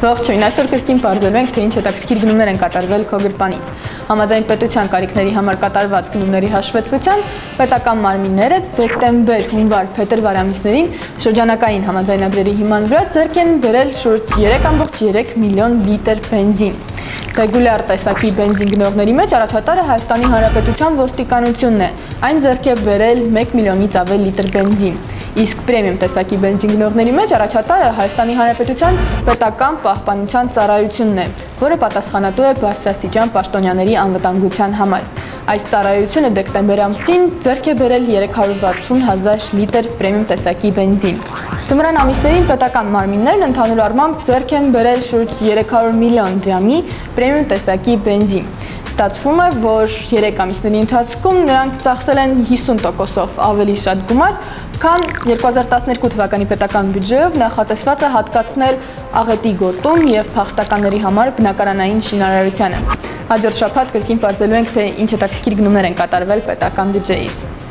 Ողջույն, այսօր կրկին պարզելու ենք, թե ինչ հետաքրքիր գնումներ են կատարվել քո գրպանից։ Համաձայն պետության կարիքների համար կատարված գնումների հաշվետվության պետական մարմինները դեկտեմբեր, հունվար, փետրվար ամիսներին շրջանակային համաձայնագրերի հիման վրա ձեռք են բերել շուրջ 3.3 միլիոն լիտր բենզին։ Ռեգուլյար տեսակի բենզին գնողների մեջ առաջատարը Հայաստանի Հանրապետության ոստիկանությունն է, այն ձեռք է բերել 1 միլիոնից ավել լիտր բենզին։ Իսկ պրեմիում տեսակի բենզին գնողների մեջ առաջատարը Հայաստանի Հանրապետության պետական պահպանության ծառայությունն է, որը պատասխանատու է բարձրաստիճան պաշտոնյաների անվտանգության համար։ Այս ծառայությունը դեկտեմբեր ամսին ձեռք է բերել 360,000 լիտր պրեմիում տեսակի բենզին։ Ձմռան ամիսներին պետական մարմիններն ընդհանուր առմամբ ձեռք են բերել շուրջ 300 միլիոն դրամի պրեմիում տեսակի բենզին։ Ստացվում է, որ 3 ամիսների ընթացքում նրանք ծախսել են 50%-ով ավելի շատ գումար, քան 2012 թվականի պետական բյուջեով նախատեսված է հատկացնել աղետի գոտում և փախստականների համար բնակարանային շինարարությանը։ Հաջորդ շաբաթ կրկին պարզելու ենք, թե ինչ հետաքրքիր գնումներ են կատարվել պետական բյուջեից։